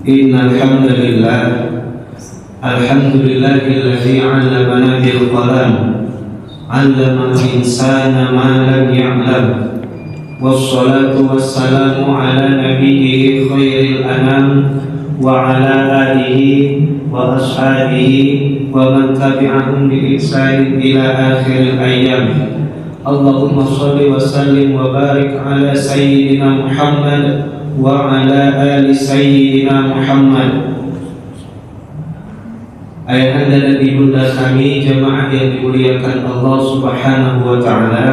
Innal hamdalillah alhamdulillahilladzi 'allamana bil qalam 'allama al-insana ma lam ya'lam wassalatu wassalamu ala nabiyyi khairil anam wa ala alihi wa ashabihi wa man tabi'ahum bi ihsan ila akhiril ayyam. Allahumma shalli wa sallim wa barik ala sayyidina Muhammad wa ala ali sayyidina Muhammad. Ayahanda dan ibunda kami jemaah yang dimuliakan Allah Subhanahu wa taala,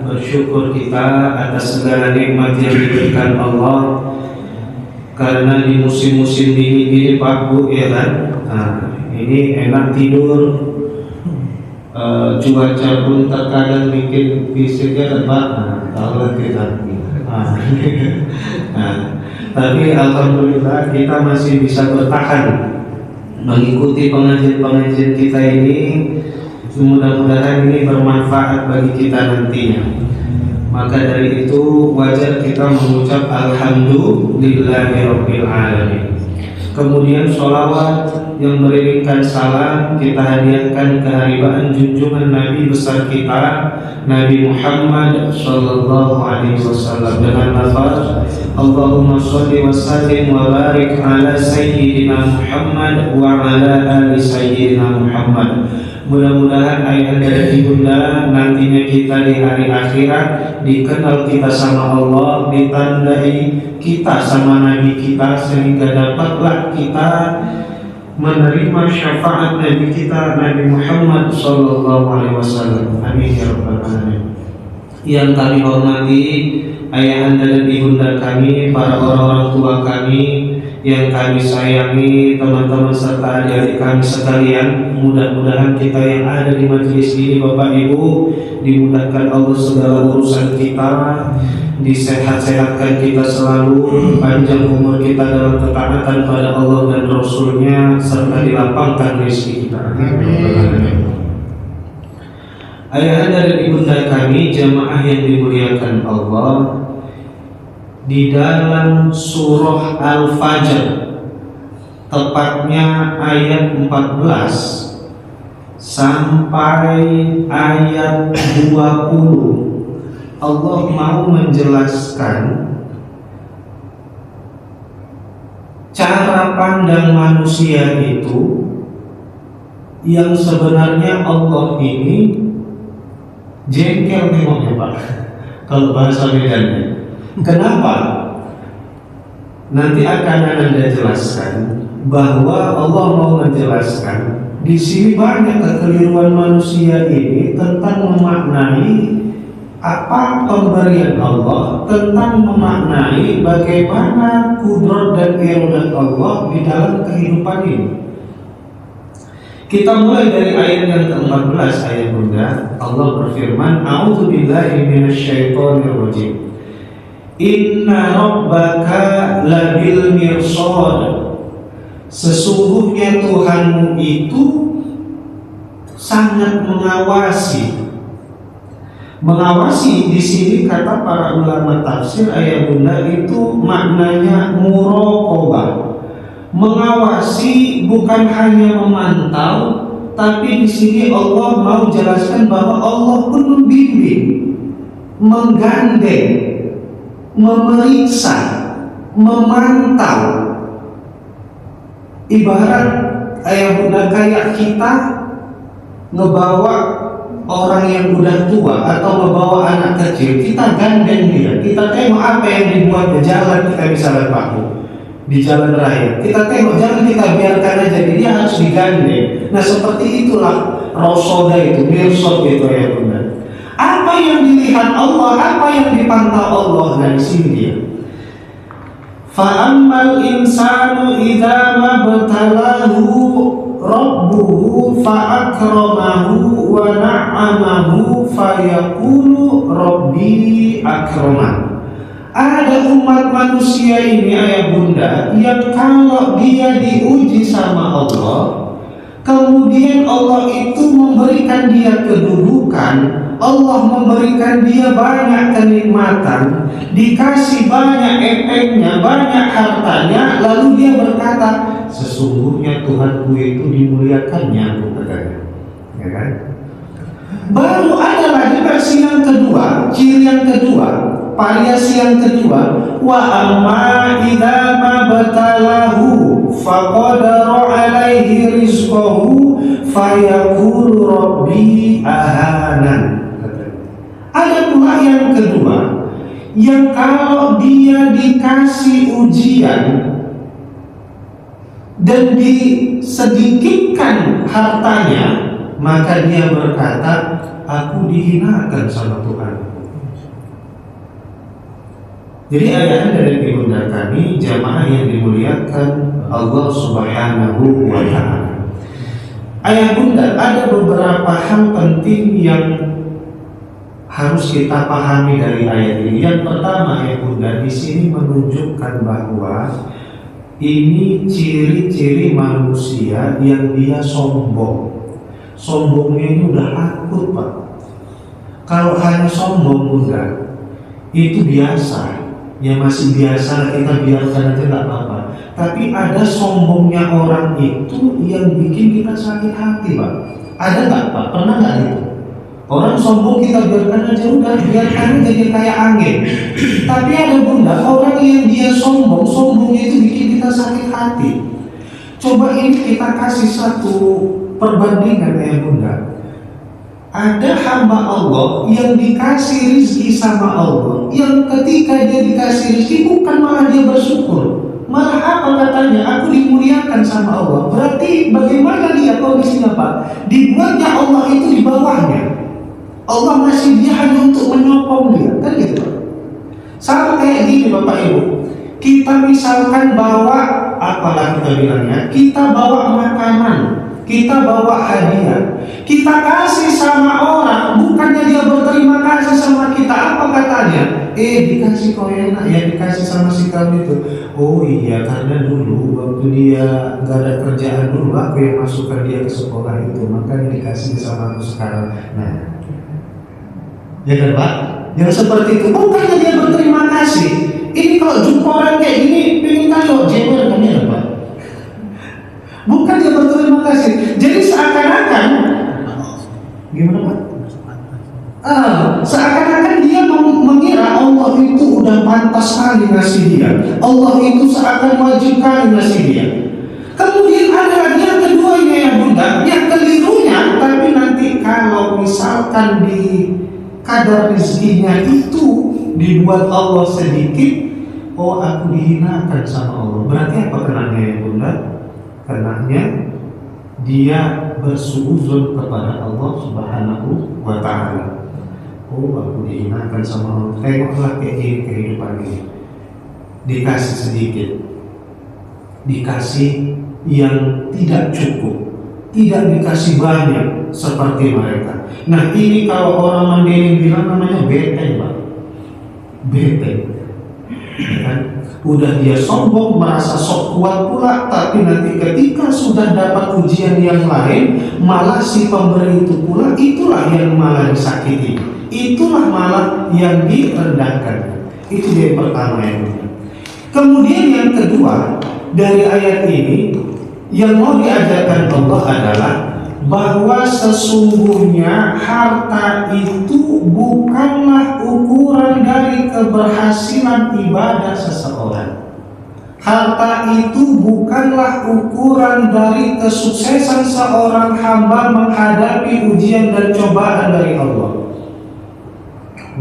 bersyukur kita atas segala nikmat yang diberikan Allah. Karena di musim-musim dingin ini Pak Bu ya kan, ini enak tidur, cuaca pun terkadang bikin fisiknya lemah, tahu kita. Tapi alhamdulillah kita masih bisa bertahan mengikuti pengajian-pengajian kita ini. Mudah-mudahan ini bermanfaat bagi kita nantinya. Maka dari itu wajar kita mengucap alhamdulillahirabbil alamin. Kemudian sholawat yang beriringkan salam kita hadiahkan keharibaan junjungan Nabi besar kita Nabi Muhammad sallallahu alaihi wasallam dengan lafaz Allahumma shalli wa sallim wa barik ala sayyidina Muhammad wa ala ali sayyidina Muhammad. Mudah-mudahan ayahanda dan ibunda nantinya kita di hari akhirat dikenal kita sama Allah, ditandai kita sama Nabi kita, sehingga dapatlah kita menerima syafaat Nabi kita Nabi Muhammad sallallahu alaihi wasallam. Amin ya rabbal alamin. Yang kami hormati ayahanda dan ibunda kami, para orang-orang tua kami yang kami sayangi, teman-teman serta adik-adik kami sekalian, mudah-mudahan kita yang ada di majelis ini Bapak Ibu dimudahkan Allah segala urusan kita, disehat-sehatkan kita selalu, panjang umur kita dalam ketaatan pada Allah dan Rasulnya, serta dilapangkan rezeki kita. Ayahanda dan ibunda kami jamaah yang dimuliakan Allah, di dalam surah Al-Fajr tepatnya ayat 14 sampai ayat 20 Allah mau menjelaskan cara pandang manusia itu yang sebenarnya Allah ini jengkel memangnya Pak kalau bahasa Medannya. Kenapa? Nanti akan Anda jelaskan bahwa Allah mau menjelaskan di sini banyak kekeliruan manusia ini tentang memaknai apa pemberian Allah, tentang memaknai bagaimana kudrat dan iradat Allah di dalam kehidupan ini. Kita mulai dari ayat yang ke-14 ayat bunda. Allah berfirman, A'udzubillahi minasyaitonirrajim. Inna rabbaka labil mirsad. Sesungguhnya Tuhanmu itu sangat mengawasi. Mengawasi di sini kata para ulama tafsir ayat bunda itu maknanya muraqabah. Mengawasi bukan hanya memantau, tapi di sini Allah mau jelaskan bahwa Allah pun membimbing, menggandeng, memeriksa, memantau. Ibarat kayak kita ngebawa orang yang udah tua atau ngebawa anak kecil, kita gandeng dia, kita tengok apa yang dibuat di jalan, kita bisa lepas di jalan raya, kita tengok, jangan kita biarkan aja, dia harus digandeng. Nah seperti itulah rosoda itu, mirsad itu ya bunda. Apa yang dilihat Allah, apa yang dipantau Allah dari sini dia. Fa'ammal insanu idza mabtalahu rabbuhu fa'akramahu wa na'amahu fayaqulu rabbi akraman. Ada umat manusia ini ayah bunda yang kalau dia diuji sama Allah, kemudian Allah itu memberikan dia kedudukan Bukan, Allah memberikan dia banyak kenikmatan, dikasih banyak efeknya, banyak hartanya, lalu dia berkata, sesungguhnya Tuhanku itu dimuliakannya, aku katanya, ya kan? Baru ada lagi versi yang kedua, ciri yang kedua, variasi yang kedua, wa amma idza ma batalahu faqadara alaihi rizqahu fayaqulu rabbi ahanan. Ada pula yang kedua, yang kalau dia dikasih ujian dan disedikitkan hartanya, maka dia berkata, aku dihinakan sama Tuhan. Jadi ayat dari ibunda kami, jamaah yang dimuliakan Allah Subhanahu wa Ta'ala. Ayah bunda, ada beberapa hal penting yang harus kita pahami dari ayat ini. Yang pertama, ayah bunda, di sini menunjukkan bahwa ini ciri-ciri manusia yang dia sombong. Sombongnya ini udah akut, Pak. Kalau hanya sombong bunda, itu biasa. Ya masih biasa, kita biarkan aja gak apa-apa. Tapi ada sombongnya orang itu yang bikin kita sakit hati, Pak. Ada gak, Pak? Pernah gak itu? Orang sombong kita biarkan aja, udah biarkan aja dia kayak angin. Tapi ada bunda, orang yang dia sombongnya itu bikin kita sakit hati. Coba ini kita kasih satu perbandingan ya bunda. Ada hamba Allah yang dikasih rizki sama Allah, yang ketika dia dikasih rizki bukan malah dia bersyukur, malah apa katanya, aku dimuliakan sama Allah. Berarti bagaimana dia kondisinya, Pak? Dibuatnya Allah itu di bawahnya, Allah ngasih dia hanya untuk menyokong dia, kan gitu, Pak? Sama kayak gini Bapak Ibu, kita misalkan bawa, apalah kita bilangnya, kita bawa makanan, kita bawa hadiah, kita kasih sama orang, bukannya dia berterima kasih sama kita, apa katanya? Dikasih kau enak ya, dikasih sama si kamu itu. Oh iya, karena dulu waktu dia gak ada kerjaan dulu, aku yang masukkan dia ke sekolah itu, makanya dikasih sama aku sekarang. Nah, ya kan Pak? Yang seperti itu, bukannya dia berterima kasih. Ini kalau jumpa orang kayak gini, pengen tahu jewer kan ya Pak? Bukan dia berterima kasih. Jadi seakan-akan gimana Pak? Seakan-akan dia mengira Allah itu udah pantas sekali ngasih dia. Allah itu seakan wajib kali ngasih dia. Kemudian ada lagi yang keduanya ya bunda, yang kelirunya. Tapi nanti kalau misalkan di kadar rezekinya itu dibuat Allah sedikit, oh aku dihinakan sama Allah. Berarti apa kenanya ya bunda? Karenanya dia bersuuzon kepada Allah Subhanahu wa Ta'ala. Oh aku dihinakan sama Allah. Tengoklah kayak gini kehidupan ini. Dikasih sedikit, dikasih yang tidak cukup, tidak dikasih banyak seperti mereka. Nah ini kalau orang Mandailing bilang namanya beteng Pak. Beteng, ya kan? Udah dia sombong, merasa sok kuat pula, tapi nanti ketika sudah dapat ujian yang lain, malah si pemberi itu pula, itulah yang malah disakiti, itulah malah yang direndahkan. Itu yang pertama yang kedua. Kemudian yang kedua dari ayat ini yang mau diajarkan Allah adalah bahwa sesungguhnya harta itu bukanlah ukuran dari keberhasilan ibadah seseorang. Harta itu bukanlah ukuran dari kesuksesan seorang hamba menghadapi ujian dan cobaan dari Allah.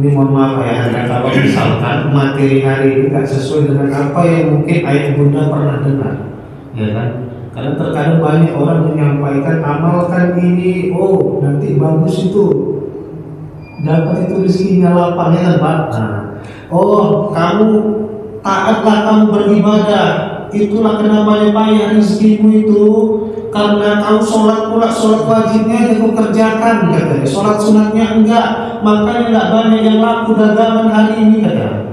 Ini mohon maaf ya, kalau misalkan materi hari ini tidak sesuai dengan apa yang mungkin ayah bunda pernah dengar, ya kan? Karena terkadang banyak orang menyampaikan amalkan ini, oh nanti bagus itu, dapat itu rezekinya lapang ya Pak. Nah, oh kamu taatlah, kamu beribadah, itulah kenapa banyak rezekimu itu, karena kamu sholat pula, sholat wajibnya yang kau kerjakan katanya, sholat sunatnya enggak, makanya enggak banyak yang laku dagangan hari ini katanya.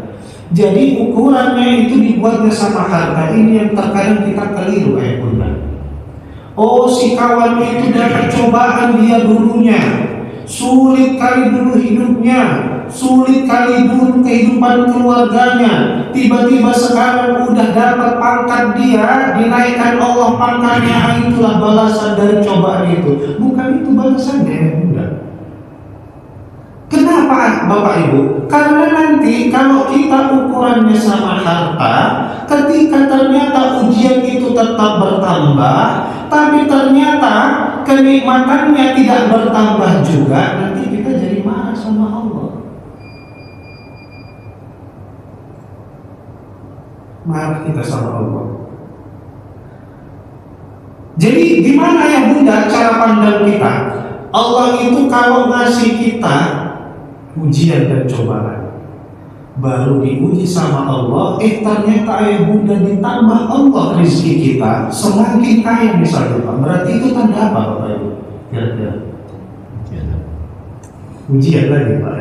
Jadi ukurannya itu dibuatnya sama harta. Ini yang terkadang kita keliru kayak bunda. Oh si kawan itu dapat cobaan dia dulunya, sulit kali dulu hidupnya, sulit kali dulu kehidupan keluarganya. Tiba-tiba sekarang udah dapat pangkat dia, dinaikkan Allah pangkatnya. Itulah balasan dari cobaan itu. Bukan itu balasannya ya Bunda. Kenapa Bapak Ibu? Karena nanti kalau kita ukurannya sama harta, ketika ternyata ujian itu tetap bertambah, tapi ternyata kenikmatannya tidak bertambah juga, nanti kita jadi marah sama Allah. Marah kita sama Allah. Jadi gimana ya Bunda cara pandang kita? Allah itu kalau ngasih kita ujian dan cobaan, baru diuji sama Allah, ternyata ayah Bunda ditambah Allah rezeki kita semakin kaya misalnya Pak. Berarti itu tanda apa Bapak Ibu? Ya. Ujian lagi Pak.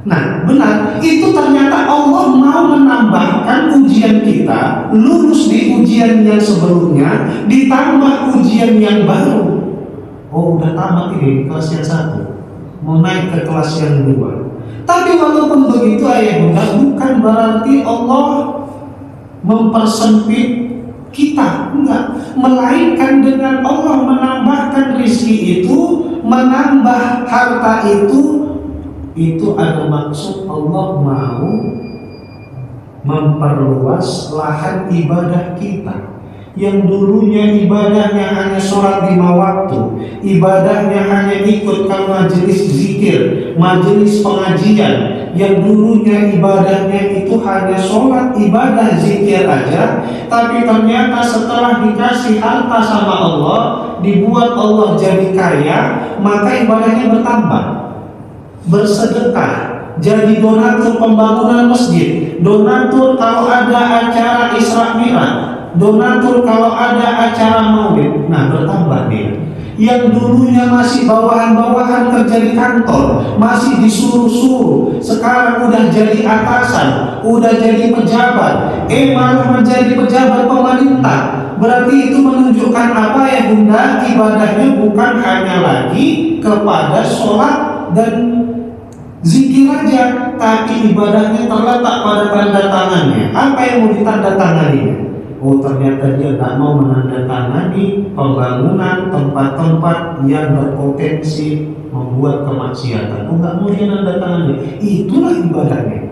Nah benar, itu ternyata Allah mau menambahkan ujian kita, lulus di ujian yang sebelumnya, ditambah ujian yang baru. Oh udah tamat ini kelas yang 1, mau naik ke kelas yang 2. Tapi walaupun begitu ayah Bunda, bukan berarti Allah mempersempit kita, enggak. Melainkan dengan Allah menambahkan rezeki itu, menambah harta itu ada maksud Allah mau memperluas lahan ibadah kita. Yang dulunya ibadahnya hanya sholat 5 waktu, ibadahnya hanya ikut ke majelis zikir, majelis pengajian, yang dulunya ibadahnya itu hanya sholat, ibadah, zikir aja, tapi ternyata setelah dikasih harta sama Allah, dibuat Allah jadi kaya, maka ibadahnya bertambah, bersedekah, jadi donatur pembangunan masjid, donatur kalau ada acara Isra Mi'raj, donatur kalau ada acara maulid. Nah bertambah dia. Yang dulunya masih bawahan-bawahan kerja di kantor, masih disuruh-suruh, sekarang udah jadi atasan, udah jadi pejabat, malah menjadi pejabat pemerintah. Berarti itu menunjukkan apa ya Bunda? Ibadahnya bukan hanya lagi kepada sholat dan zikir aja, tapi ibadahnya terletak pada tanda tangannya. Apa yang mau ditanda tangani? Oh ternyata dia tak mau menandatangani pembangunan tempat-tempat yang berpotensi membuat kemaksiatan. Oh nggak mau dia nandatangani. Itulah ibadahnya.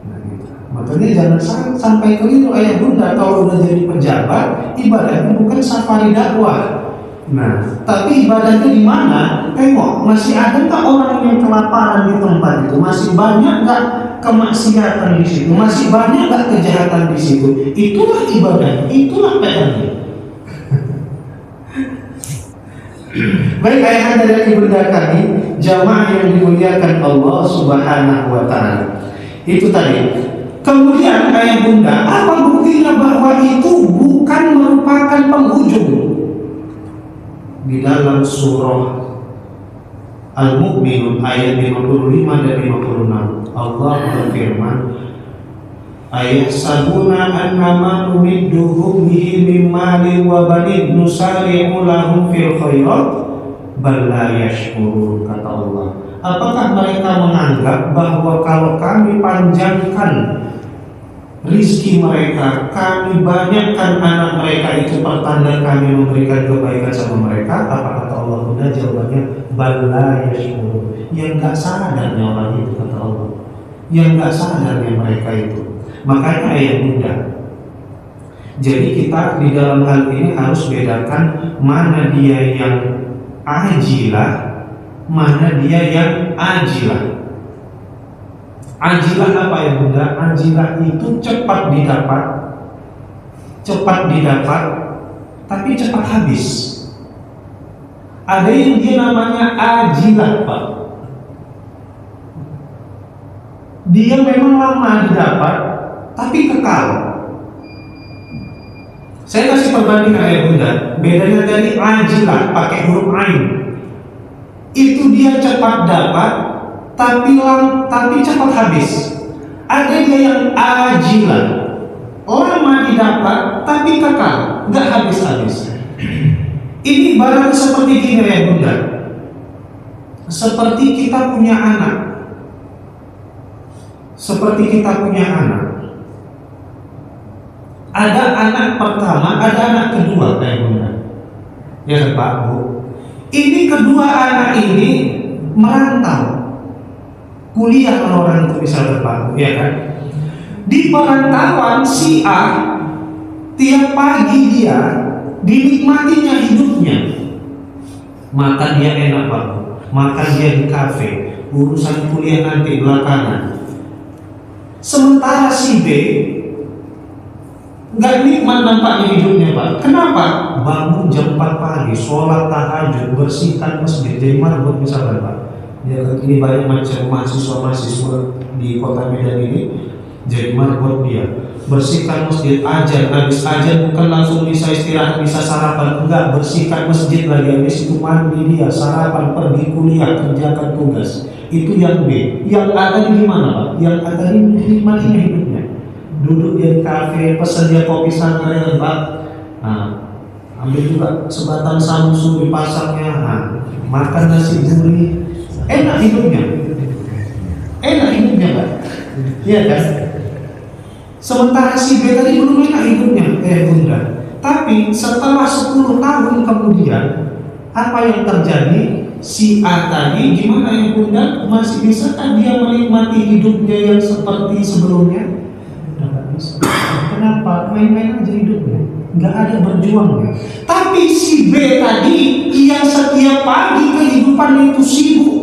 Nah, gitu. Makanya jangan sampai keliru ayah Bunda, kalau udah jadi pejabat, ibadahnya bukan safari dakwah. Nah, tapi ibadahnya di mana? Tengok, masih ada nggak orang yang kelaparan di tempat itu? Masih banyak nggak kemaksiatan di situ? Masih banyak nggak kejahatan di situ? Itulah ibadah, itulah PR-nya. Baik ayahanda dan ibunda kami, jamaah yang dimuliakan Allah Subhanahu wa Ta'ala. Itu tadi. Kemudian ayah bunda, apa buktinya bahwa itu bukan merupakan penghujung? Di dalam surah Al-Mu'minun ayat 55 dan 56 Allah berfirman, ayahsabuna annama numidduhum bihi min malin wa banin nusari'u lahum fil khairat bal la yashkurun, kata Allah. Apakah mereka menganggap bahwa kalau kami panjangkan rizki mereka, kami banyakkan anak mereka, itu pertanda kami memberikan kebaikan sama mereka? Apa kata Allah? Udah jawabannya bala yashkurun. Yang gak sadarnya orang itu, kata Allah, yang gak sadarnya mereka itu. Makanya ayat bunda, jadi kita di dalam hal ini harus bedakan mana dia yang ajilah, mana dia yang ajilah. Ajilah apa ya bunda? Ajilah itu cepat didapat, tapi cepat habis. Ada yang dia namanya ajilah Pak. Dia memang lama didapat, tapi kekal. Saya kasih perbandingan ya bunda. Bedanya dari ajilah pakai huruf ain, itu dia cepat dapat, tapi cepat habis. Ada dia yang ajilah, lama didapat tapi kekal, nggak habis-habis. Ini barang seperti gini ya bunda. seperti kita punya anak. Seperti kita punya anak. Ada anak pertama, ada anak kedua, kayak bunda. Ya kan Pak, Bu? Ini kedua anak ini merantau, kuliah orang itu bisa Pak, ya kan? Di perantauan si A, tiap pagi dia dinikmatinya hidupnya. Makan dia enak Pak, makan dia di kafe, urusan kuliah nanti belakangan. Sementara si B nggak nikmat nampaknya hidupnya Pak. Kenapa? Bangun jam 4 pagi, sholat tahajud, bersihkan masjid, jadi marbot misalkan Pak. Ya, ini banyak macam mahasiswa di kota Medan ini, jadi marbot dia. Bersihkan masjid, ajar, habis ajar bukan langsung bisa istirahat, bisa sarapan, enggak, bersihkan masjid lagi, habis itu mandi dia, sarapan, pergi kuliah, kerjakan tugas. Itu yang B. Yang A tadi gimana Pak? Yang A tadi menikmati hidupnya. Duduk dia di kafe, pesan dia kopi santai Pak. Nah, ambil juga sebatang samsu dipasangnya. Nah, makan nasi gurih. Enak hidupnya. Enak hidupnya Pak. Iya kan? Sementara si B tadi belum enak hidupnya, Bunda. Tapi setelah 10 tahun kemudian, apa yang terjadi? Si A tadi gimana ya Bunda? Masih bisakah dia menikmati hidupnya yang seperti sebelumnya? Udah gak bisa. Kenapa? Main-main aja hidupnya, nggak ada berjuangnya. Tapi si B tadi yang setiap pagi kehidupan itu sibuk,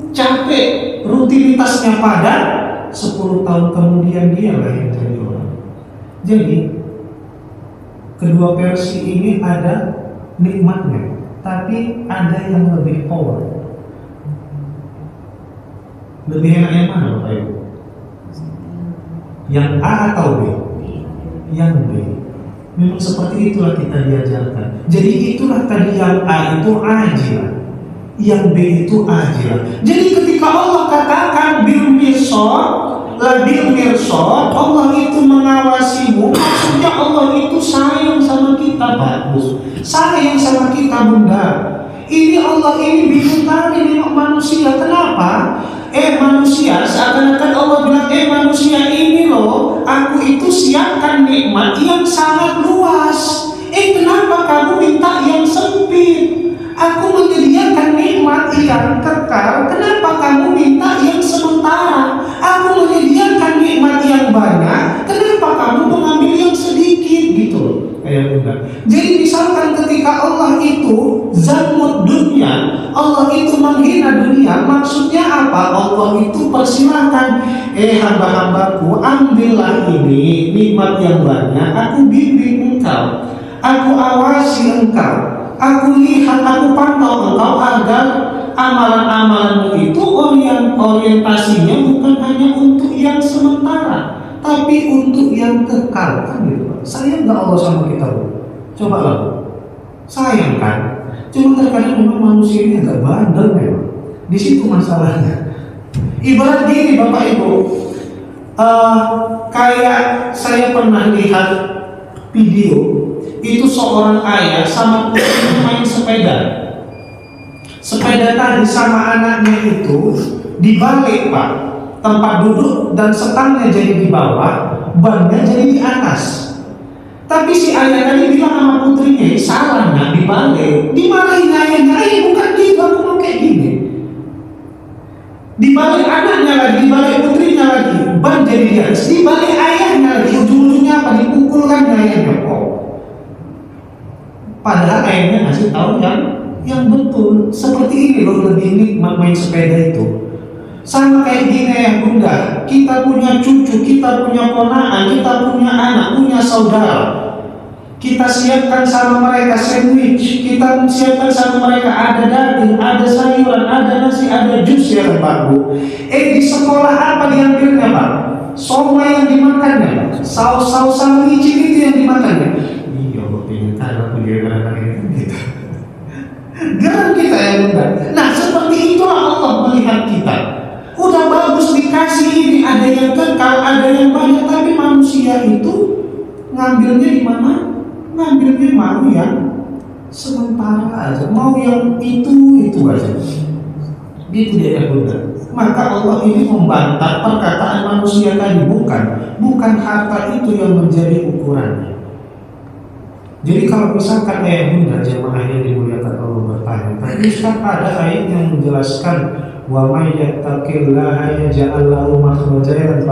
capek, rutinitasnya padat, 10 tahun kemudian dia lah yang jadi orang. Jadi kedua versi ini ada nikmatnya, tapi ada yang lebih power. Lebih enak yang mana Bapak Ibu? Yang A atau B? Yang B. Memang seperti itulah kita diajarkan. Jadi itulah tadi yang A itu ajilan, yang B itu ajilan. Jadi ketika Allah katakan bil mirsad, bil mirsad, Allah itu mengawasimu, maksudnya Allah itu sayang sama kita bagus, sayang sama kita Bunda. Ini Allah ini bingung kali nengok manusia. Kenapa? Manusia, seakan-akan Allah bilang, manusia ini loh, aku itu siapkan nikmat yang sangat luas. Kenapa kamu minta yang sempit? Aku menyediakan nikmat yang kekal. Kenapa kamu minta yang sementara? Aku menyediakan nikmat yang banyak. Kenapa kamu mengambil yang sedikit gitu? Jadi misalkan ketika Allah itu zamud dunia, Allah itu menghina dunia, maksudnya apa? Allah itu persilahkan, hamba-hambaku, ambillah ini nikmat yang banyak, aku bimbing engkau, aku awasi engkau, aku lihat, aku pantau engkau agar amalan-amalanmu itu orientasinya bukan hanya untuk yang sementara, tapi untuk yang kekal. Kan gitu. Sayang nggak Allah sama kita, Bu? Coba lah, sayang kan? Cuma terkadang memang manusia ini agak bandel memang. Di situ masalahnya. Ibarat gini Bapak Ibu, kayak saya pernah lihat video itu seorang ayah sama putrinya main sepeda. Sepeda tadi sama anaknya itu dibalik Pak, tempat duduk dan setangnya jadi di bawah, bannya jadi di atas. Tapi si ayah tadi bilang sama putrinya, salahnya dibalik. Dimarahin ayahnya, bukan gitu, aku mau kayak gini. Dibalik anaknya lagi, dibalik putrinya lagi, ban jadi di atas. Dibalik ayahnya lagi, ujung-ujungnya apa? Dipukulkan ayahnya. Padahal ayahnya ngasih tahu yang betul. Seperti ini loh, lebih nikmat main sepeda itu. Sama kayak gini ya Bunda, kita punya cucu, kita punya ponakan, kita punya anak, punya saudara. Kita siapkan sama mereka sandwich, kita siapkan sama mereka ada daging, ada sayuran, ada nasi, ada jus ya Pak Bu. Di sekolah apa diambilnya Pak? Somai yang dimakannya Pak? Saus-saus sama licin itu yang dimakannya? Iya, pengen tahu aku juga kadang-kadang gitu. Geram kita ya Bunda. Nah seperti itulah Allah melihat kita. Udah bagus dikasih ini, ada yang kekal, ada yang banyak, tapi manusia itu ngambilnya di mana? Ngambilnya mau yang sementara aja, mau yang itu aja. Gitu dia Bunda. Maka Allah ini membantah perkataan manusia tadi, bukan harta itu yang menjadi ukurannya. Jadi kalau misalkan ayah Bunda jamaah yang dimuliakan Allah bertanya, tapi Ustaz ada ayat yang menjelaskan wa may yattaqillaha yaj'al lahu makhrajan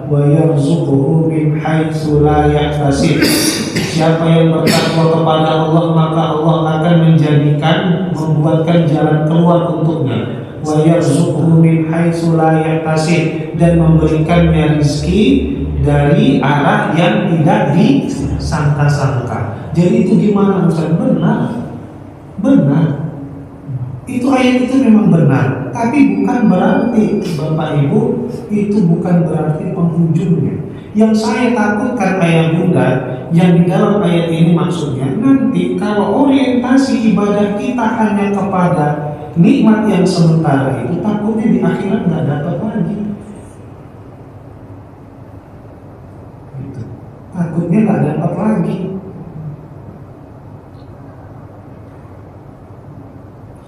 wa yarzuquhu min haitsu la yahtasib. Siapa yang bertakwa kepada Allah maka Allah akan membuatkan jalan keluar untuknya. Wa yarzuquhu min haitsu la yahtasib, dan memberikannya rezeki dari arah yang tidak disangka-sangka. Jadi itu gimana Ustaz? Benar. Itu ayat itu memang benar, tapi bukan berarti Bapak Ibu itu bukan berarti penghujungnya. Yang saya takutkan ayah Bunda yang di dalam ayat ini maksudnya nanti kalau orientasi ibadah kita hanya kepada nikmat yang sementara itu, takutnya di akhirat nggak dapat lagi. Gitu. Takutnya nggak dapat lagi.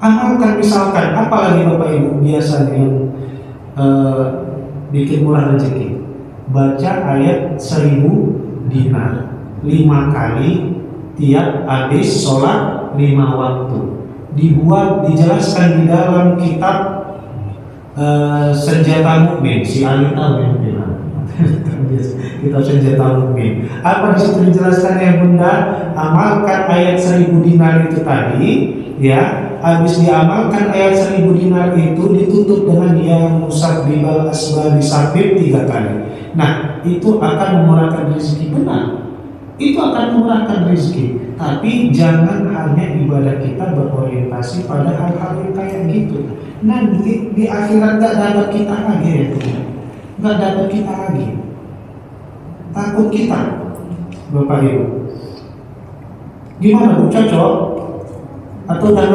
Amalkan misalkan, apalagi Bapak Ibu biasanya yang bikin murah rezeki, baca ayat 1000 dinar 5 kali tiap habis sholat 5 waktu. Dijelaskan di dalam kitab Senjata Mukmin, si Ali tahu yang bilang kitab Senjata Mukmin. Apa disitu dijelaskan ya Bunda? Amalkan ayat 1000 dinar itu tadi, ya. Habis diamalkan ayat 1000 dinar itu ditutup dengan yang musabbibal asbab disabib 3 kali. Nah, itu akan memurahkan rezeki, benar. Itu akan memurahkan rezeki. Tapi jangan hanya ibadah kita berorientasi pada hal-hal yang kayak gitu. Nanti di akhirat gak dapat kita lagi ya, gak dapat kita lagi. Takut kita, Bapak Ibu. Gimana Bu, cocok? Atau udah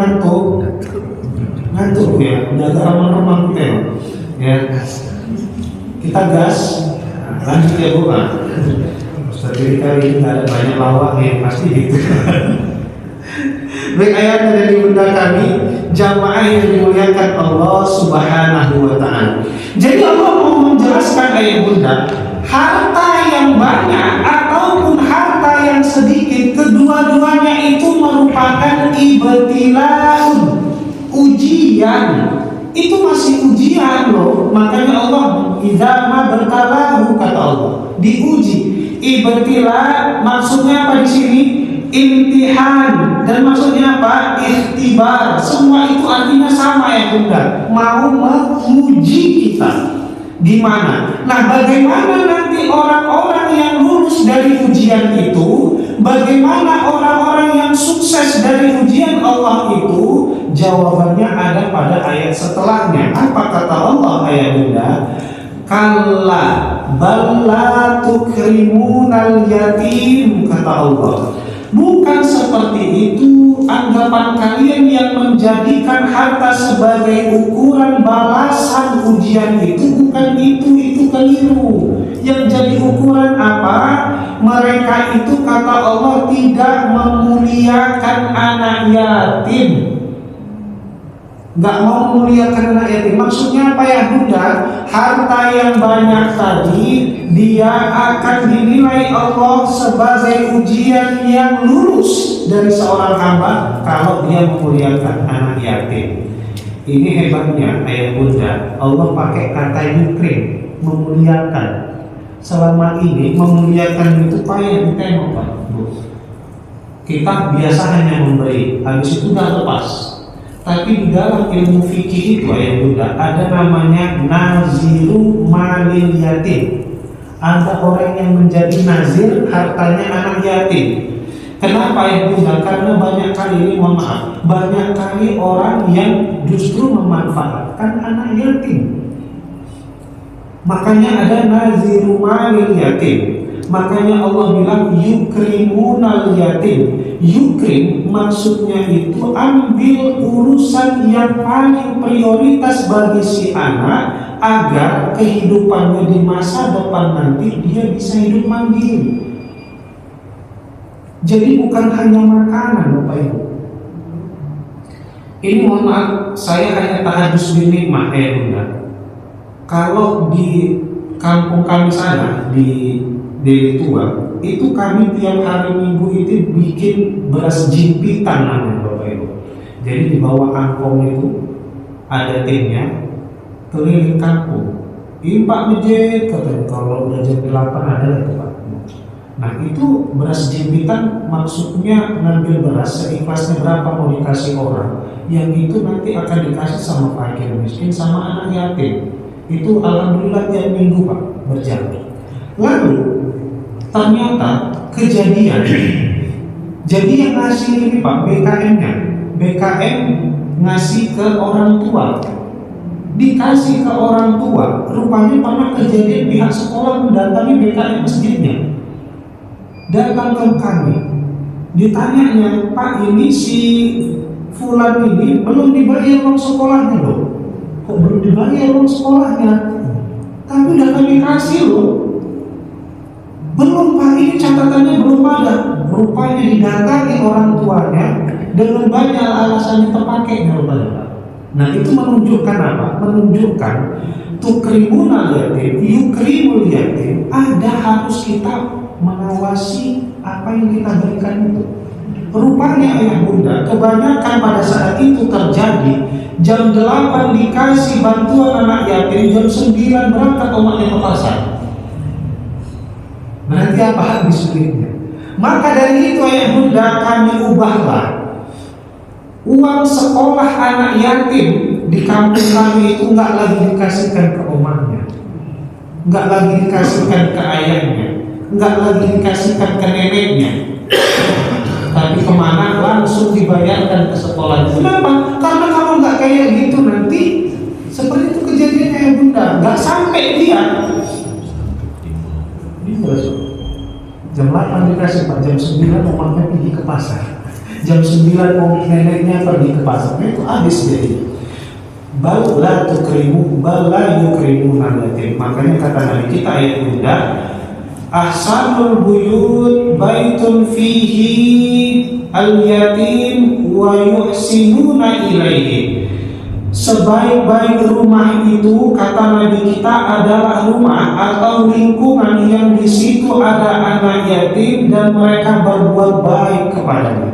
ngantuk ya, udah agak remang-remang ya. Kita gas, lanjut ya Bu. Ustaz kali ini nggak ada banyak lawak nih, pasti gitu. Baik, ayat dari Bunda kami jamaah yang dimuliakan Allah Subhanahu wa Ta'ala. Jadi Allah mau menjelaskan ayat Bunda, harta yang banyak ataupun harta yang sedikit, kedua-duanya itu merupakan ibtilaun, ujian. Itu masih ujian loh. Makanya Allah idza ma bertalahu, kata Allah, diuji. Ibtila maksudnya apa di sini? Imtihan, dan maksudnya apa? Ikhtibar. Semua itu artinya sama ya Bunda, mau menguji kita. Gimana? Nah, bagaimana nanti orang-orang yang lulus dari ujian itu? Bagaimana orang-orang yang sukses dari ujian Allah itu? Jawabannya ada pada ayat setelahnya. Apa kata Allah ayat Bunda? Kalla balla tukrimunal yatim, kata Allah. Bukan seperti itu anggapan kalian yang menjadikan harta sebagai ukuran balasan ujian itu. Bukan itu keliru. Yang jadi ukuran apa? Mereka itu, kata Allah, tidak memuliakan anak yatim. Gak mau memuliakan anak yatim. Maksudnya apa ya Bunda? Harta yang banyak tadi dia akan dinilai Allah sebagai ujian yang lulus dari seorang hamba kalau dia memuliakan anak yatim. Ini hebatnya ayat Bunda. Allah pakai kata yukrim, memuliakan. Selama ini memuliakan itu payah ditengok Pak Bu. Kita biasa hanya memberi, habis itu udah lepas. Tapi di dalam ilmu fikih itu ayat Bunda ada namanya naziru malil yatim. Ada orang yang menjadi nazir hartanya anak yatim. Kenapa ya Bunda? Karena banyak kali ini, mohon maaf, banyak kali orang yang justru memanfaatkan anak yatim. Makanya ada naziru malil yatim. Makanya Allah bilang yukrimunal yatim. Yukrim maksudnya itu ambil urusan yang paling prioritas bagi si anak agar kehidupannya di masa depan nanti dia bisa hidup mandiri. Jadi bukan hanya makanan Bapak Ibu. Ini mohon maaf, saya hanya tahadus bin nikmah Bunda. Kalau di kampung kami sana di Deli Tua, itu kami tiap hari Minggu itu bikin beras jimpitan namanya Bapak Ibu. Jadi di bawah angkong itu ada timnya keliling kampung. Ini Pak Mejek katanya, kalau udah jam 8 ada lagi Pak. Nah itu beras jimpitan maksudnya ngambil beras seikhlasnya berapa mau dikasih orang, yang itu nanti akan dikasih sama fakir miskin sama anak yatim. Itu alhamdulillah tiap minggu Pak berjalan. Lalu ternyata kejadian, jadi yang ngasih ini Pak BKM-nya, BKM ngasih ke orang tua, dikasih ke orang tua. Rupanya pernah kejadian pihak sekolah mendatangi BKM masjidnya, datang ke kami, ditanyanya, Pak ini si Fulan ini belum dibayar uang sekolahnya loh. Kok belum dibayar uang sekolahnya? Tapi udah kami kasih loh. Belum Pak, ini catatannya belum ada. Rupanya didatangi orang tuanya dengan banyak alasan yang terpakai rupanya Pak. Nah itu menunjukkan apa? Menunjukkan tukrimunal yatim, yukrimul yatim. Ada harus kita mengawasi apa yang kita berikan itu. Rupanya ayah bunda, kebanyakan pada saat itu terjadi jam 8 dikasih bantuan anak yatim, jam 9 berangkat omaknya ke pasar. Berarti apa habis duitnya? Maka dari itu ayah bunda, kami ubahlah uang sekolah anak yatim di kampung kami itu nggak lagi dikasihkan ke omaknya, nggak lagi dikasihkan ke ayahnya, nggak lagi dikasihkan ke neneknya, tapi kemana? Langsung dibayarkan ke sekolah. Kenapa? Karena kalau nggak kayak gitu nanti seperti itu kejadiannya ya bunda, nggak sampai dia ini terus jam 8 dikasih Pak, jam 9 omahnya pergi ke pasar, jam 9 om neneknya pergi ke pasar. Itu habis jadi. Bal la tukrimu, bal la yukrimu yatim. Makanya kata Nabi kita ayat bunda, ahsanul buyut baitun fihi al-yatim wa yuhsinuna ilaihi. Sebaik-baik rumah itu kata Nabi kita adalah rumah atau lingkungan yang di situ ada anak yatim dan mereka berbuat baik kepadanya.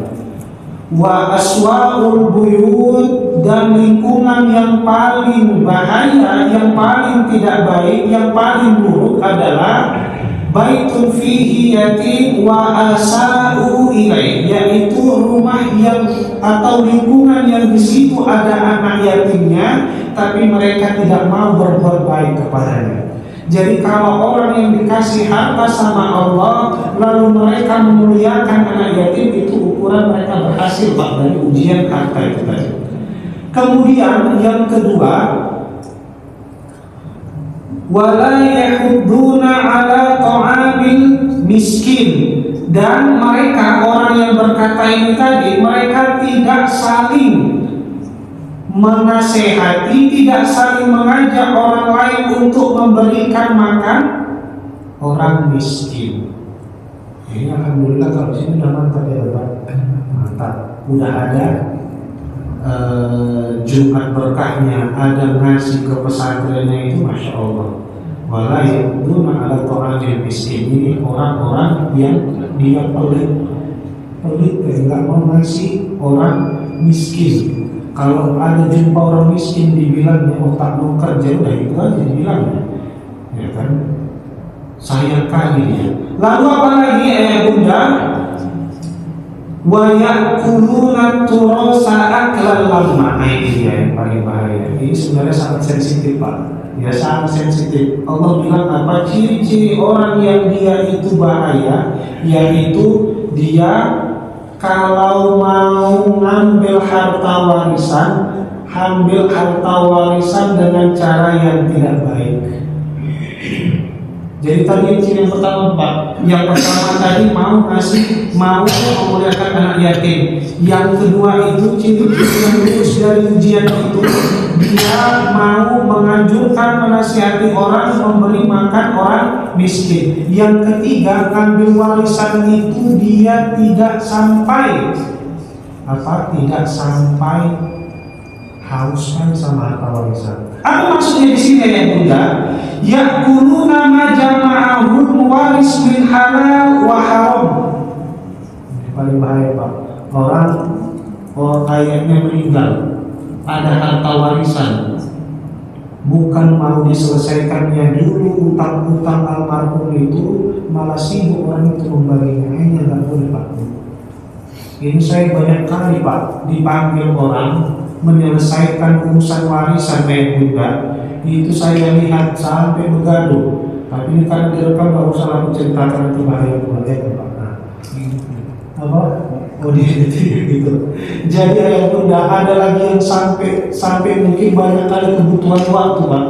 Wa aswaul buyut, dan lingkungan yang paling bahaya, yang paling tidak baik, yang paling buruk adalah baitun fihi yatim wa asa'u ilaih, yaitu rumah yang atau lingkungan yang di situ ada anak yatimnya tapi mereka tidak mau berbuat baik kepadanya. Jadi kalau orang yang dikasih harta sama Allah lalu mereka memuliakan anak yatim, itu ukuran mereka berhasil Pak dari ujian harta itu tadi. Kemudian yang kedua, wala yahudduna ala ta'amil miskin, dan mereka orang yang berkata ini tadi, mereka tidak saling menasehati, tidak saling mengajak orang lain untuk memberikan makan orang miskin. Ini alhamdulillah kalau sini udah mantap ya Bapak, mantap. Udah ada Jumat berkahnya, ada ngasih ke pesantrennya itu masya Allah. Wala yahudduna ala ta'amil miskin, ini orang-orang yang dia pelit, nggak mau ngasih orang miskin. Kalau ada jumpa orang miskin dibilangnya otak mau kerja, udah itu aja dibilangnya, ya kan? Sayang kali ya. Lalu apa lagi bunda? Wa ya'kuluna turasa aklan lamma. Ini dia yang paling bahaya. Ini sebenarnya sangat sensitif Pak. Ya sangat sensitif. Allah bilang apa? Ciri-ciri orang yang dia itu bahaya, yaitu dia kalau mau ngambil harta warisan, ambil harta warisan dengan cara yang tidak baik. Jadi tadi ciri yang pertama Pak, yang pertama tadi mau ngasih, mau memuliakan anak yatim. Yang kedua itu ciri-ciri yang lulus dari ujian itu, dia mau menganjurkan, menasihati orang, memberi makan orang miskin. Yang ketiga, ambil warisan itu dia tidak sampai tidak sampai haus kan sama harta warisan. Apa maksudnya di sini ya Bunda? Ya'kuluna ma jama'ahul waris min halal wa haram. Ini paling bahaya Pak. Orang kayaknya meninggal, ada harta warisan, bukan mau diselesaikannya dulu utang-utang almarhum itu, malah sibuk orang itu membaginya. Ini nggak boleh Pak. Ini saya banyak kali Pak dipanggil orang menyelesaikan urusan warisan kayak Bunda. Itu saya lihat sampai begaduh. Tapi ini kan direkam, nggak usah aku ceritakan, itu bahaya Pak. Nah, apa? Oh gitu. Jadi ayah Bunda, ada lagi yang sampai mungkin banyak kali kebutuhan waktu Pak.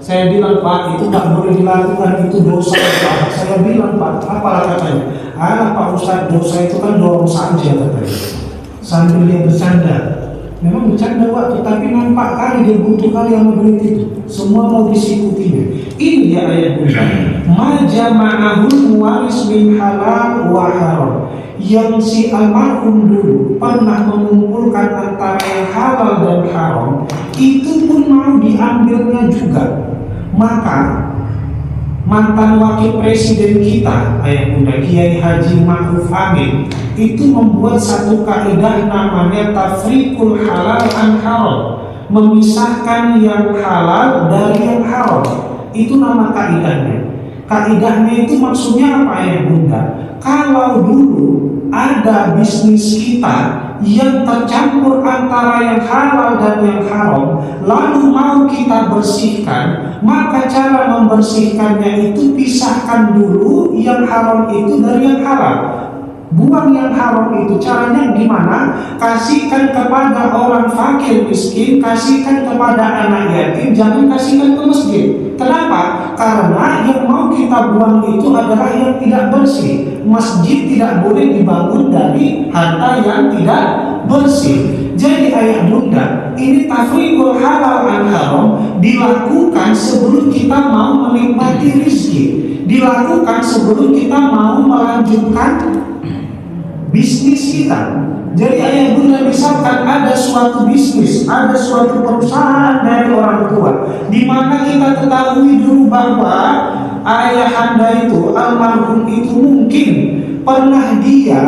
Saya bilang Pak, itu nggak boleh dilakukan, itu dosa Pak. Saya bilang Pak, apalah katanya? Pak Ustadz, dosa itu kan dorong saja katanya. Sambil dia bercanda. Memang bercanda waktu, tapi nampak kali dia butuh kali yang duit itu. Semua mau disikutinya. Ini dia ayat Bunda. Majama'ahul waris min halal wa haram. Yang si almarhum dulu pernah mengumpulkan antara yang halal dan haram, itu pun mau diambilnya juga. Maka mantan wakil presiden kita, ayah Bunda, Kiai Haji Ma'ruf Amin, itu membuat satu kaidah namanya tafriqul halal an haram, memisahkan yang halal dari yang haram. Itu nama kaidahnya. Kaidahnya itu maksudnya apa ya Bunda? Kalau dulu ada bisnis kita yang tercampur antara yang halal dan yang haram, lalu mau kita bersihkan, maka cara membersihkannya itu pisahkan dulu yang haram itu dari yang halal. Buang yang haram itu, caranya gimana? Kasihkan kepada orang fakir miskin, kasihkan kepada anak yatim, jangan kasihkan ke masjid. Kenapa? Karena yang mau kita buang itu adalah yang tidak bersih. Masjid tidak boleh dibangun dari harta yang tidak bersih. Jadi ayah Bunda, ini tafriqul halal an haram dilakukan sebelum kita mau menikmati rezeki, dilakukan sebelum kita mau melanjutkan bisnis kita. Jadi ayah Bunda, misalkan ada suatu bisnis, ada suatu perusahaan dari orang tua, di mana kita ketahui dulu bahwa ayahanda itu, almarhum itu mungkin pernah dia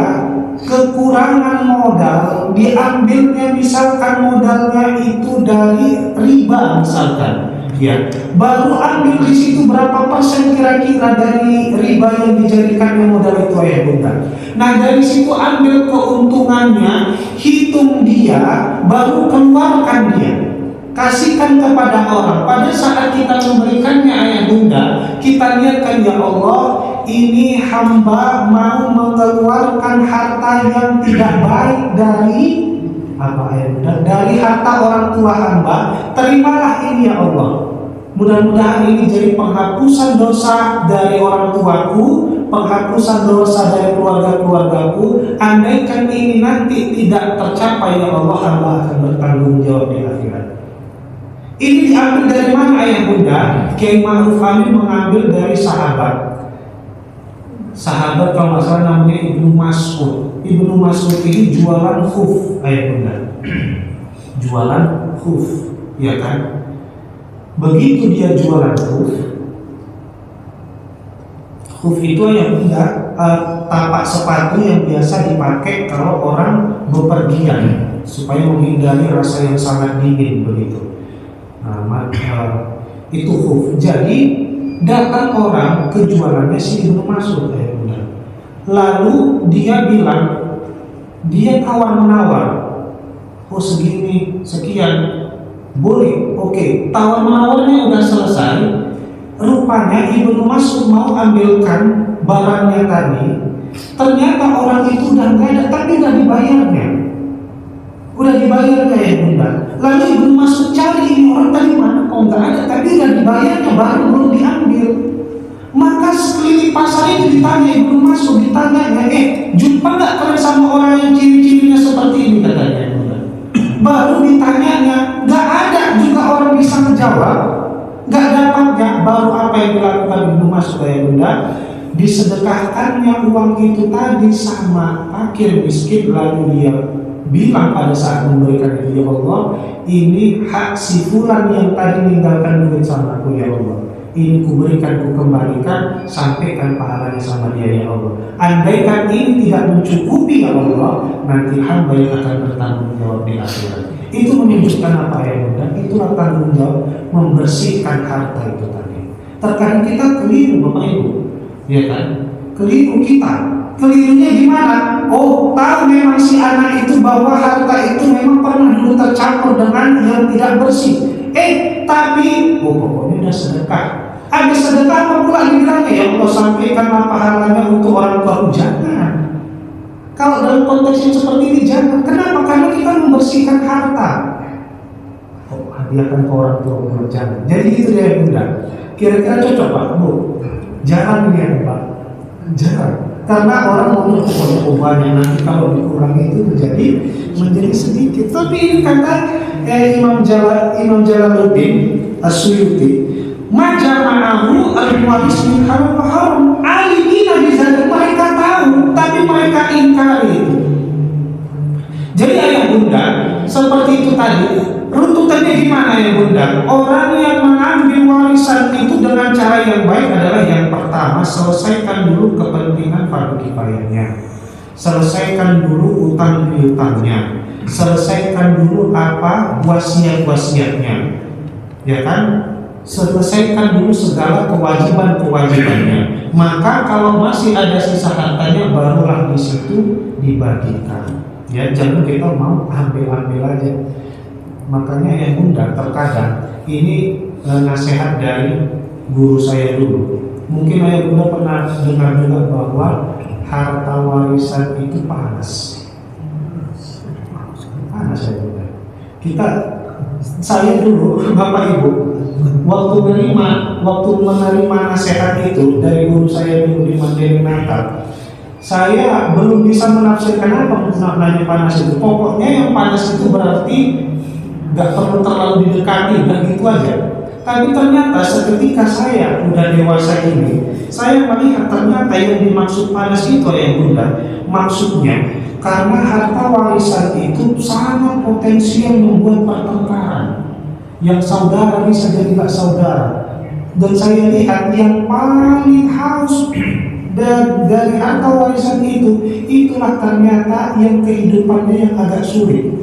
kekurangan modal, diambilnya misalkan modalnya itu dari riba misalkan. Ya, baru ambil di situ berapa persen kira-kira dari riba yang dijadikannya modal itu ayah Bunda. Nah dari situ ambil keuntungannya, hitung dia, baru keluarkan dia, kasihkan kepada orang. Pada saat kita memberikannya ayah Bunda, kita lihatkan ya Allah, ini hamba mau mengeluarkan harta yang tidak baik dari apa ayah Bunda? Dari harta orang tua hamba, terimalah ini ya Allah. Mudah-mudahan ini jadi penghapusan dosa dari orang tuaku, penghapusan dosa dari keluarga-keluargaku. Andaikan ini nanti tidak tercapai ya Allah, hamba akan bertanggung jawab di akhirat. Ini diambil dari mana ayah Bunda? Kiai Ma'ruf Amin mengambil dari sahabat. Sahabat kalau nggak salah namanya Ibnu Mas'ud. Ibnu Mas'ud ini jualan khuf ayah Bunda. Jualan khuf, ya kan? Begitu dia jualan khuf itu ayah Bunda, tapak sepatu yang biasa dipakai kalau orang bepergian supaya menghindari rasa yang sangat dingin begitu. Nah, itu khuf. Jadi datang orang ke jualannya si Ibnu Mas'ud ayah Bunda. Lalu dia bilang, dia tawar-menawar, oh segini, sekian, boleh, oke. Tawar-menawarnya udah selesai. Rupanya Ibnu Mas'ud mau ambilkan barangnya tadi. Ternyata orang itu udah nggak ada, tapi udah dibayarnya. Udah dibayarnya ya Bunda. Lalu Ibnu Mas'ud cari ini orang tadi mana? Oh nggak ada, tapi udah dibayarnya, baru belum diambil. Maka sekeliling pasar itu ditanya Ibnu Mas'ud, ditanya, jumpa nggak kalian sama orang yang ciri-cirinya seperti ini katanya? Baru ditanyanya, nggak ada juga orang bisa menjawab, nggak dapatnya. Baru apa yang dilakukan Ibnu Mas'ud ya Bunda? Disedekahkannya uang itu tadi sama fakir miskin, lalu dia bilang pada saat memberikan itu, ya Allah, ini hak si fulan yang tadi meninggalkan duit sama aku, ya Allah, ini kuberikan, kukembalikan, sampaikan pahalanya sama dia, ya Allah. Andaikan ini tidak mencukupi, ya Allah, nanti hamba yang akan bertanggung jawab di akhirat. Itu menunjukkan apa, ya Bunda? Itulah tanggung jawab membersihkan harta itu tadi. Terkadang kita keliru, Bapak Ibu, ya kan? Keliru kita. Kelirunya gimana? Oh, tahu memang si anak itu bahwa harta itu memang pernah dulu tercampur dengan yang tidak bersih. Tapi pokoknya udah sedekah. Ada sedekah apa pula dibilangnya? Ya Allah, sampaikan pahalanya untuk orang tua. Jangan. Kalau dalam konteks yang seperti ini jangan. Kenapa? Karena kita membersihkan harta. Oh, hadiahkan ke orang tua, jangan. Jadi itu dia, Bunda. Kira-kira cocok Pak, Bu? Jangan ini, Pak. Jangan. Karena orang mau banyak, nanti kalau dikurangi itu menjadi sedikit. Tapi ini kata Imam Jalaluddin As-Suyuti, majama'ahu al-waris min haram wa haram. Alimina bizalik, mereka tahu tapi mereka ingkari itu. Jadi ayah Bunda, seperti itu tadi. Runtutannya gimana ya Bunda? Orang yang mengambil warisan itu dengan cara yang baik adalah yang pertama, selesaikan dulu kepentingan fardu kifayahnya, selesaikan dulu utang piutangnya, selesaikan dulu apa wasiat-wasiatnya, ya kan? Selesaikan dulu segala kewajiban-kewajibannya. Maka kalau masih ada sisa hartanya, barulah di situ dibagikan. Ya, jangan kita mau ambil-ambil aja. Makanya ya Bunda, terkadang ini nasihat dari guru saya dulu. Mungkin ayah Bunda pernah dengar juga bahwa harta warisan itu panas ya Bunda. Saya dulu, Bapak Ibu, waktu menerima nasihat itu dari guru saya dulu di materi Natal, saya belum bisa menafsirkan apa maknanya panas itu. Pokoknya yang panas itu berarti gak perlu terlalu didekati, dan gitu aja. Tapi ternyata seketika saya udah dewasa ini, saya melihat ternyata yang dimaksud panas itu ya Bunda, maksudnya karena harta warisan itu sangat potensial membuat pertengkaran, yang saudara bisa jadi gak saudara. Dan saya lihat yang paling haus dari harta warisan itu, itulah ternyata yang kehidupannya yang agak sulit.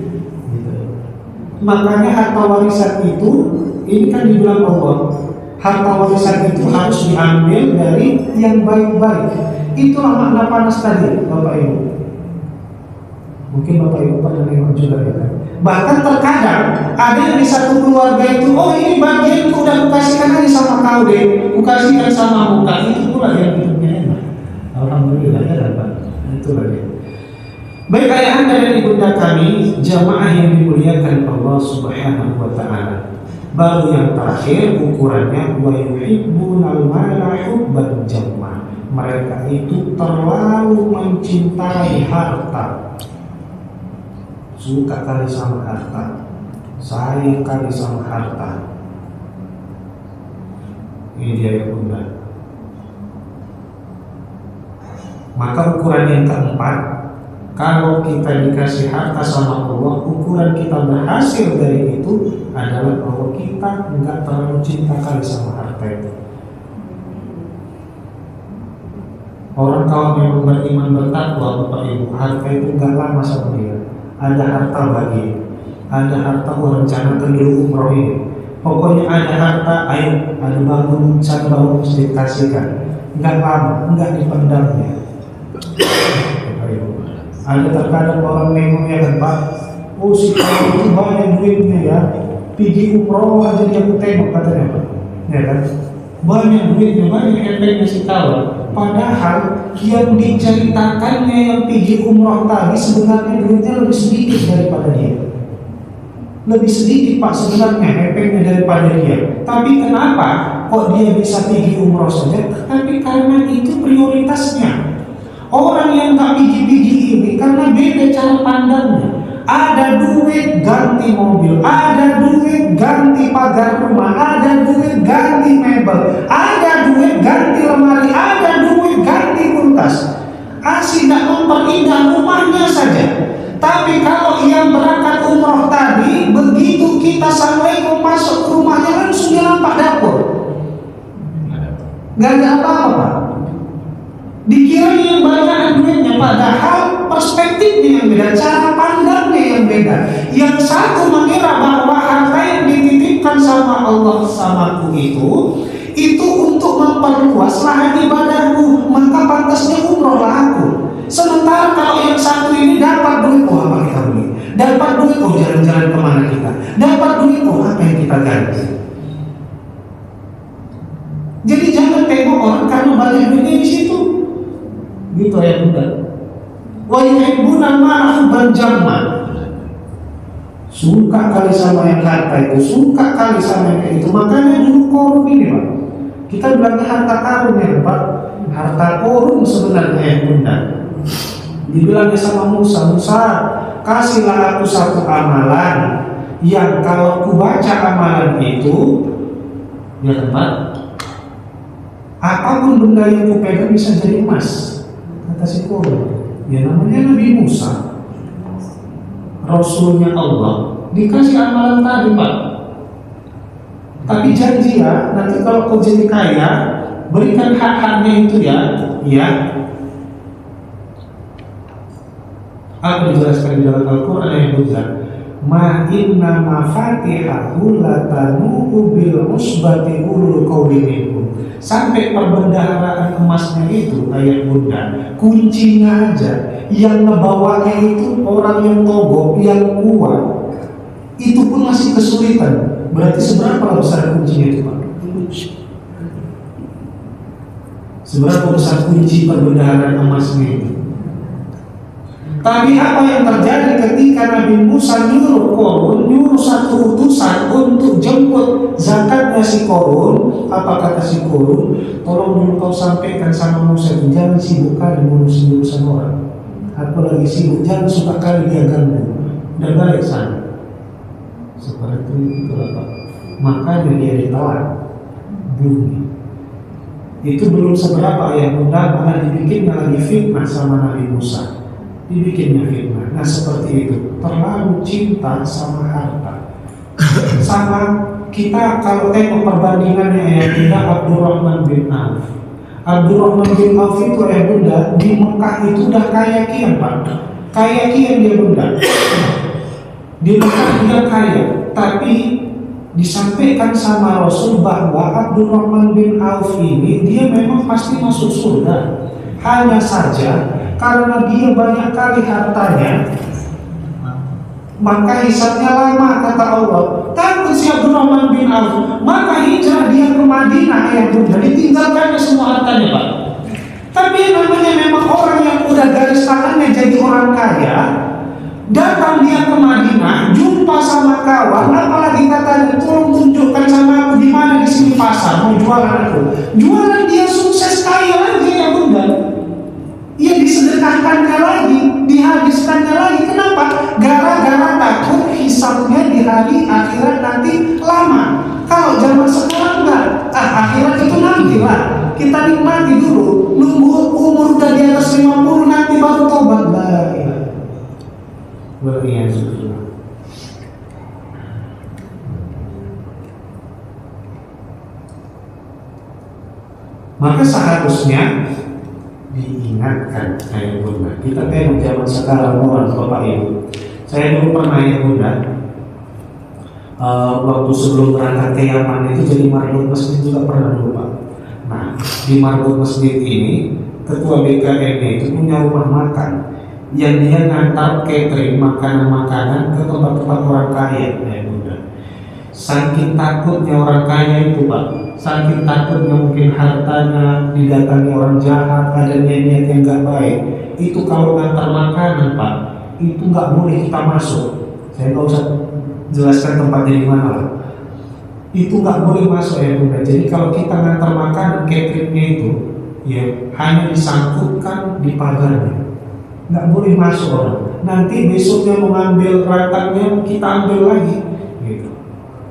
Makanya harta warisan itu, ini kan dibilang Allah, harta warisan itu harus diambil dari yang baik-baik. Itulah makna panas tadi, Bapak Ibu. Mungkin Bapak Ibu pada nengok juga ya kan. Bahkan terkadang ada yang di satu keluarga itu, oh ini bagian itu udah kukasihkan aja sama kau deh, kukasihkan sama muka. Itu pula yang hidupnya enak. Alhamdulillah ya Pak. Itulah dia. Baik ayah anda dan ibunda kami, jamaah yang dimuliakan Allah Subhanahu wa Ta'ala. Baru yang terakhir ukurannya, wa yuhibbunal mala hubban jamma. Mereka itu terlalu mencintai harta. Suka kali sama harta, sayang kali sama harta. Ini dia ya Bunda. Maka ukuran yang keempat, kalau kita dikasih harta sama Allah, ukuran kita berhasil dari itu adalah bahwa kita enggak terlalu cinta kali sama harta itu. Orang kalau memang beriman bertakwa, Bapak Ibu, harta itu enggak lama sama dia. Ada harta bagi, ada harta merencanakan dulu umroh ini. Pokoknya ada harta, ayo, ada bangun masjid kasihkan. Enggak lama, enggak dipendamnya. Ada terkadang orang nengok ya kan Pak, oh si kawan itu banyak duitnya ya, pergi umroh aja dia aku tengok katanya Pak, ya kan, banyak duitnya, banyak efeknya si kawan. Padahal yang diceritakannya yang pergi umroh tadi sebenarnya duitnya lebih sedikit daripada dia, lebih sedikit Pak sebenarnya efeknya daripada dia. Tapi kenapa kok dia bisa pergi umroh saja? Tapi karena itu prioritasnya. Orang yang gak biji-biji ini karena beda cara pandangnya. Ada duit ganti mobil, ada duit ganti pagar rumah, ada duit ganti mebel, ada duit ganti lemari, ada duit ganti kulkas. Asli gak memperindah rumahnya saja. Tapi kalau Gak ada apa-apa Pak. Dikira yang banyak duitnya, padahal perspektifnya yang beda, cara pandangnya yang beda. Yang satu mengira bahwa harta yang dititipkan sama Allah samaku itu untuk memperluas lahan ibadahku, maka pantasnya umrohlah aku. Sementara kalau yang satu ini dapat duit, oh apa kita beli? Dapat duit, oh jalan-jalan kemana kita? Dapat duit, oh apa yang kita ganti? Jadi jangan tengok orang karena banyak duitnya di situ. Gitu ya Bunda. Wa yuhibbuna ma'hubban jamma. Suka kali sama yang harta itu, suka kali sama yang itu. Makanya dulu korun ini Pak, kita bilangnya harta karun ya Pak. Harta korun sebenarnya ya Bunda. Dibilangnya sama Musa, kasihlah aku satu amalan yang kalau ku baca amalan itu, ya Pak, apapun benda yang ku pegang bisa jadi emas. Kata si korun, ya namanya Nabi Musa, Rasulnya Allah, dikasih amalan tadi Pak. Tapi janji ya, nanti kalau kau jadi kaya, berikan hak-haknya itu ya. Aku dijelaskan di dalam Al-Quran yang benar. Ma inna mafatihahu latanu bil usbati ulul qawli minkum. Sampai perbendaharaan emasnya itu ayat Bunda, kuncinya aja yang ngebawanya itu orang yang togok, yang kuat, itu pun masih kesulitan. Berarti seberapa besar kuncinya itu Pak? Seberapa besar kunci perbendaharaan emasnya itu? Tapi apa yang terjadi ketika Nabi Musa nyuruh satu utusan untuk jemput zakatnya si korun? Apa kata si korun? Tolong dulu kau sampaikan sama Musa, jangan sibuk kali ngurusin urusan orang. Aku lagi sibuk, jangan suka kali dia ganggu. Dan balik sana. Seperti itu Pak. Makanya dia ditolak bumi. Itu belum seberapa ya Bunda, malah dibikinnya lagi fitnah sama Nabi Musa. Dibikinnya fitnah. Nah seperti itu, terlalu cinta sama harta. Sama kita kalau tengok perbandingannya ya Bunda, Abdurrahman bin Auf. Abdurrahman bin Auf itu ya Bunda, di Mekah itu udah kaya kian Pak. Kaya kian dia Bunda. Di Mekah dia kaya, tapi disampaikan sama Rasul bahwa Abdurrahman bin Auf ini dia memang pasti masuk surga. Hanya saja karena dia banyak kali hartanya, maka hisabnya lama kata Allah. Takut si Abdurrahman bin Auf, maka hijrah dia ke Madinah ya Bunda, ditinggalkannya semua hartanya Pak. Tapi namanya memang orang yang udah garis tangannya jadi orang kaya, datang dia ke Madinah, jumpa sama kawan, apalagi katanya tolong tunjukkan sama aku di mana di sini pasar mau jualan aku. Jualan dia sukses kaya lagi ya Bunda. Ya disedekahkannya lagi, dihabiskannya lagi. Kenapa? Gara-gara takut hisabnya di hari akhirat nanti lama. Kalau zaman sekarang enggak, akhirat itu nanti lah. Kita nikmati dulu, nunggu umur udah di atas 50 nanti baru tobat. Maka seharusnya diingatkan saya Bunda. Kita tengok zaman sekarang orang Bapak Ibu. Saya dulu pernah ya Bunda, waktu sebelum berangkat ke Yaman itu jadi marbot masjid juga pernah dulu Pak. Nah di marbot masjid ini ketua BKN itu punya rumah makan yang dia ngantar catering makanan-makanan ke tempat-tempat orang kaya ya Bunda. Saking takutnya orang kaya itu Pak, saking takutnya mungkin hartanya didatangi orang jahat, ada niat yang gak baik. Itu kalau ngantar makanan Pak, itu gak boleh kita masuk. Saya gak usah jelaskan tempatnya di mana lah. Itu gak boleh masuk ya Bunda. Jadi kalau kita ngantar makanan cateringnya itu, ya hanya disangkutkan di pagarnya. Gak boleh masuk orang. Nanti besoknya mau ngambil rantangnya kita ambil lagi. Gitu.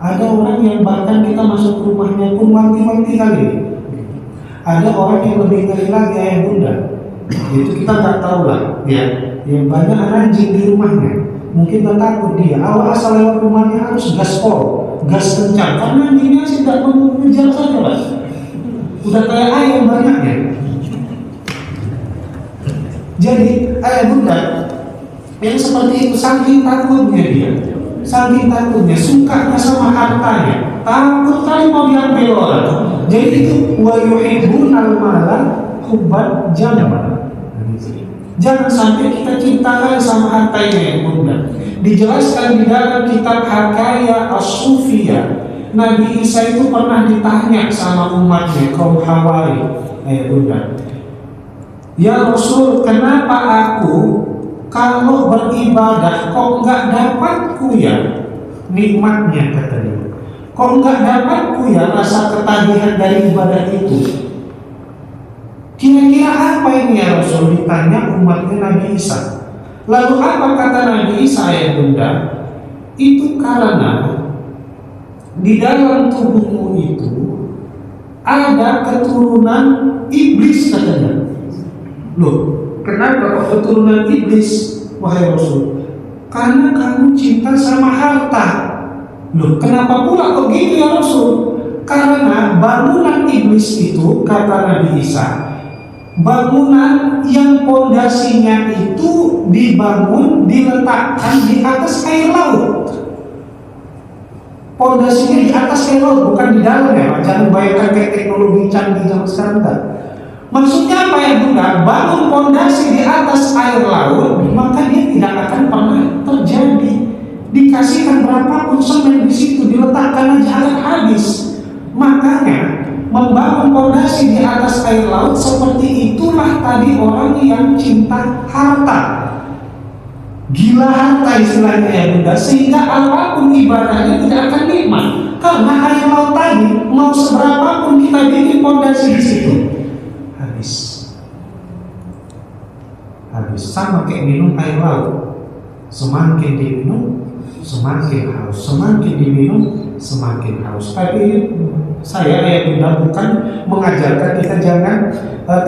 Ada orang yang bahkan kita masuk ke rumahnya pun wanti-wanti kali. Ada orang yang lebih ngeri lagi ya Bunda. Itu kita nggak tahu lah, ya. Yang banyak anjing di rumahnya. Mungkin nggak takut dia. Awal asal lewat rumahnya harus gaspol, gas kencang. Karena anjingnya sih nggak mau ngejar saja Pak. udah kayak ayam banyaknya. Jadi ayah bunda yang seperti itu saking takutnya dia, saking takutnya, sukanya sama hartanya, takut kali mau diambil orang. Jadi itu wa yuhibbunal mala hubban jamma. Jangan sampai kita cintakan sama hartanya ya bunda. Dijelaskan di dalam kitab Hakaya As-Sufiyah, Nabi Isa itu pernah ditanya sama umatnya kaum Hawari, ayah bunda, ya Rasul, kenapa aku kalau beribadah kok nggak dapatku ya nikmatnya, katanya. Kok nggak dapatku ya rasa ketagihan dari ibadah itu? Kira-kira apa ini ya Rasul, ditanya umatnya Nabi Isa. Lalu apa kata Nabi Isa ya bunda? Itu karena di dalam tubuhmu itu ada keturunan iblis, katanya. Loh, kenapa kok keturunan iblis, wahai Rasul? Karena kamu cinta sama harta. Loh, kenapa pula kok gitu ya Rasul? Karena bangunan iblis itu, kata Nabi Isa, bangunan yang pondasinya itu diletakkan di atas air laut. Pondasinya di atas air laut, bukan di dalam ya. Jangan bayangkan kayak teknologi canggih zaman sekarang, enggak. Maksudnya apa ya bunda? Bangun pondasi di atas air laut, maka dia tidak akan pernah terjadi. Dikasihkan berapapun semen di situ, diletakkan aja akan habis. Makanya membangun pondasi di atas air laut seperti itulah tadi orang yang cinta harta, gila harta istilahnya ya bunda, sehingga apapun ibadahnya tidak akan nikmat. Karena air laut tadi, mau seberapapun kita bikin pondasi di situ, habis. Sama kayak minum air laut, semakin diminum semakin haus, semakin diminum semakin haus. Tapi saya ayah bunda bukan mengajarkan kita jangan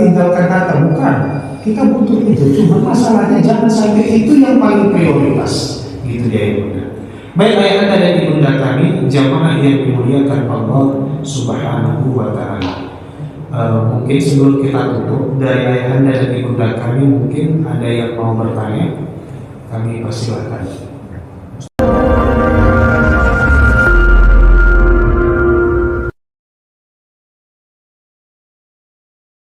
tinggalkan harta, bukan. Kita butuh itu, cuma masalahnya jangan sampai itu yang paling prioritas, gitu ya ayah bunda. Baik ayah anda dan ibunda kami, jamaah yang dimuliakan Allah Subhanahu wa Ta'ala. Mungkin sebelum kita tutup, dari ayah anda dan ibunda kami mungkin ada yang mau bertanya, kami persilahkan.